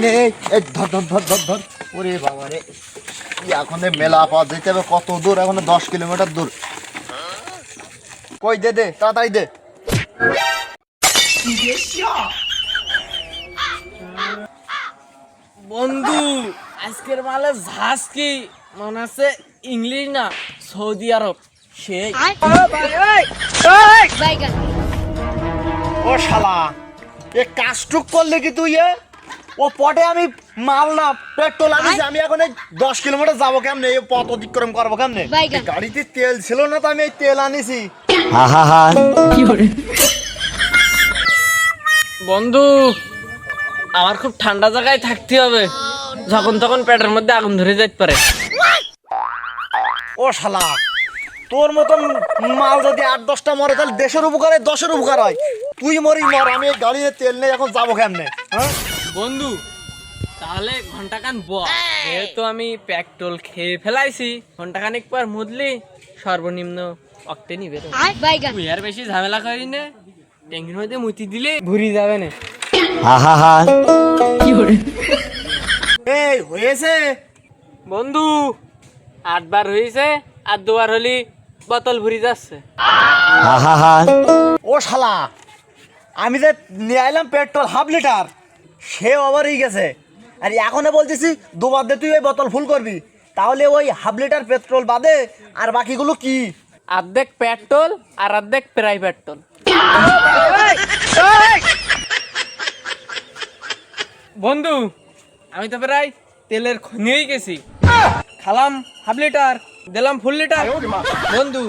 নে এই ধর ধর ধর ধর ধর ওরে বাবা রে এখন মেলা পাওয়া যেতে হবে কত দূর এখন 10 কিলোমিটার দূর কই দে দে তাড়াতাড়ি দে বন্ধু আজকের মালে ঝাঁস কি মনে আছে ইংলিশ না সৌদি আরব সেই বাইগান ও শালা এ কাজটুক করলে কি তুই ও পটে আমি মাল না পেট্রোল আনিছি আমি এখন 10 কিলোমিটার যাবো কেমনে এই পথ অতিক্রম করবো কেমনে বাইগান। গাড়িতে তেল ছিল না তো আমি এই তেল আনিছি বন্ধু আমার খুব ঠান্ডা জায়গায় থাকতে হবে যখন তখন পেটের মধ্যে আগুন ধরে যেতে পারে ও শালা তোর মতন মাল যদি 8-10টা মরে তাহলে দেশের উপকার হয় 10-এর উপকার হয় তুই মরি মর আমি এই গাড়িতে তেল নেই এখন যাবো কেমনে হ্যাঁ বন্ধু তাহলে ঘন্টাখান যেহেতু আমি পেট্রোল খেয়ে ফেলাইছি ঘন্টাখানিক পর মুদলি সর্বনিম্ন অক্টে নিবে তো। বাইগান তুই আর বেশি ঝামেলা করি না ট্যাঙ্কির মধ্যে মুতি দিলে ভুরি যাবে না এই হয়েছে বন্ধু 8 বার হয়েছে আর 2 বার হলি বোতল ভুরি যাচ্ছে ও শালা আমি যে নিয়ে আইলাম পেট্রোল 1/2 লিটার সে ওভার হয়ে গেছে আর এখনো বলতেছি দুবার দিয়ে তুই ওই বোতল ফুল করবি তাহলে ওই 1/2 লিটার পেট্রোল বাদে আর বাকিগুলো কি অর্ধেক পেট্রোল আর অর্ধেক প্রায় পেট্রোল বন্ধু আমি তো প্রায় তেলের খনিয়েই গেছি খালাম 1/2 লিটার দিলাম ফুল লিটার বন্ধু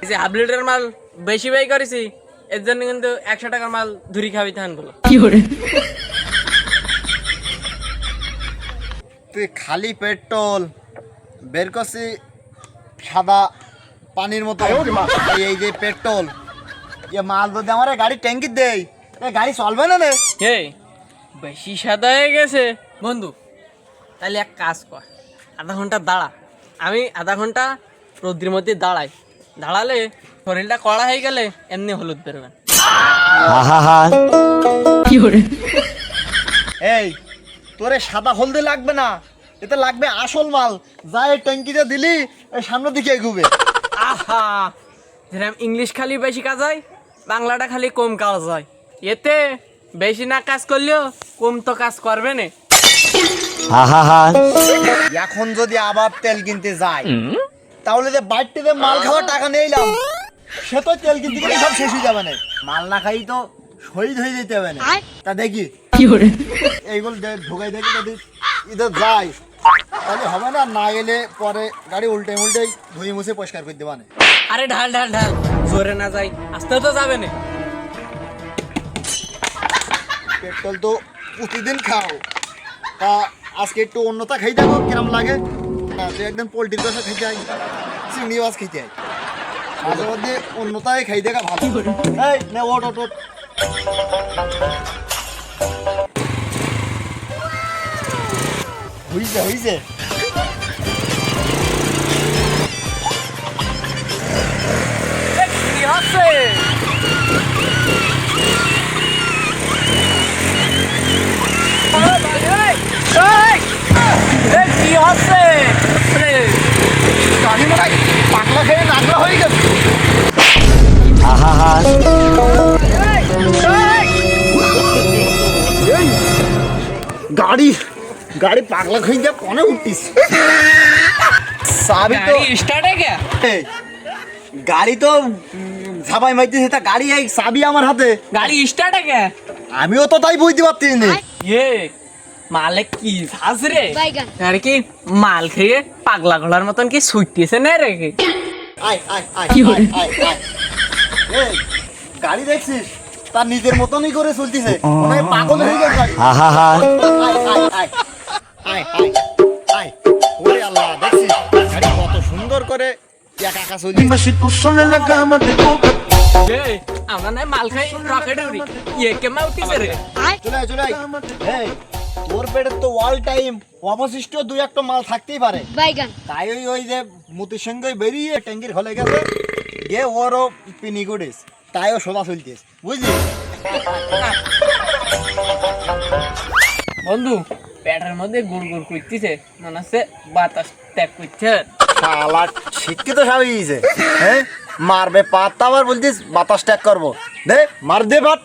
এই যে 1/2 লিটার মাল বেশি ব্যয় করেছি এর জন্য কিন্তু 100 টাকার মাল ধুরি খাবি থান বলো তুই খালি পেট্রোল বের করছি সাদা পানির মতো এই যে পেট্রোল এ মাল যদি আমার গাড়ি ট্যাঙ্কি দেয় গাড়ি চলবে না রে হে বেশি সাদা হয়ে গেছে বন্ধু তাহলে এক কাজ কর আধা ঘন্টা দাঁড়া আমি আধা ঘন্টা রোদ্রের মধ্যে দাঁড়াই দাঁড়ালে শরীরটা কড়া হয়ে গেলে এমনি হলুদ বেরোবে এই তোরে সাদা হলদে লাগবে না এতে লাগবে আসল মাল যা এই ট্যাঙ্কিতে দিলি এই সামনের দিকে এগুবে আহা যেরকম ইংলিশ খালি বেশি কাজ হয় বাংলাটা খালি কম কাজ হয় এতে বেশি না কাজ করলেও কম তো কাজ করবে না এখন যদি আবার তেল কিনতে যাই তাহলে যে বাইরটিতে মাল খাওয়ার টাকা নিলাম সে তো তেল কিনতে গেলে সব শেষ হয়ে যাবে না মাল না খাই তো শহীদ হয়ে যেতে হবে না তা দেখি এইগুলো ঢোকাই দেখি যদি ইধর যাই তাহলে হবে না না এলে পরে গাড়ি উল্টে উল্টে ধুয়ে মুছে পরিষ্কার করে দেবা না আরে ঢাল ঢাল ঢাল জোরে না যাই আস্তে তো যাবে না পেট্রোল তো প্রতিদিন খাও তা আজকে একটু অন্যতা খাই দেখো কিরম লাগে না তুই একদম পোলট্রির কষা খাইতে আই চিংড়ি মাছ খাইতে আই মাঝে মধ্যে অন্যতায় খাই দেখা ভালো এই নে ওট ওট ওট হইছে হইছে কি হচ্ছে কি হচ্ছে গাড়ি মারাই পাকলা খেয়ে নাগলা হয়ে গেছে গাড়ি গাড়ি পাগলা খেয়ে যা কোনে উঠিস চাবি তো স্টার্ট হয়ে গেছে এই, গাড়ি তো ঝাপাই মাইতেছে তা গাড়ি এই চাবি আমার হাতে গাড়ি স্টার্ট হয়ে গেছে আমিও তো তাই বুঝতে পারছি না ইয়ে মালে কি ঝাঁস রে বাইগান আর কি মাল খেয়ে পাগলা ঘোড়ার মতন কি ছুটতেছে না রে আয় আয় আয় আয় আয় এই গাড়ি দেখছিস তার নিজের মতনই করে চলতেছে মনে হয় পাগল হয়ে গেছে গাড়ি আয় আয় আয় আয় আয় আয় ওরে আল্লাহ দেখছিস গাড়ি কত সুন্দর করে একা একা চলছে Dime si tú sola en la cama te toca. আমরা না মাল খাই রকেটে উড়ি ইয়ে কে মা উঠিছে রে চলে আয়, চলে আয়। এই তোর পেটের তো অল টাইম অবশিষ্ট 2-1টা মাল থাকতেই পারে বাইগান তাই ওই ওই যে মুতির সঙ্গে বেরিয়ে ট্যাঙ্কির খোলে গেছে গিয়ে ওরও পিনি করিস তাইও সোজা চলতিস বুঝলি বন্ধু পেটের মধ্যে গুড় গুড় করতেছে, মনে হচ্ছে বাতাস ত্যাগ করছে। শালা শিক্ষিত সাবিছে, হ্যাঁ মারবে পাত আবার বলছিস বাতাস ট্যাগ করবো, দে মার দে ভাত।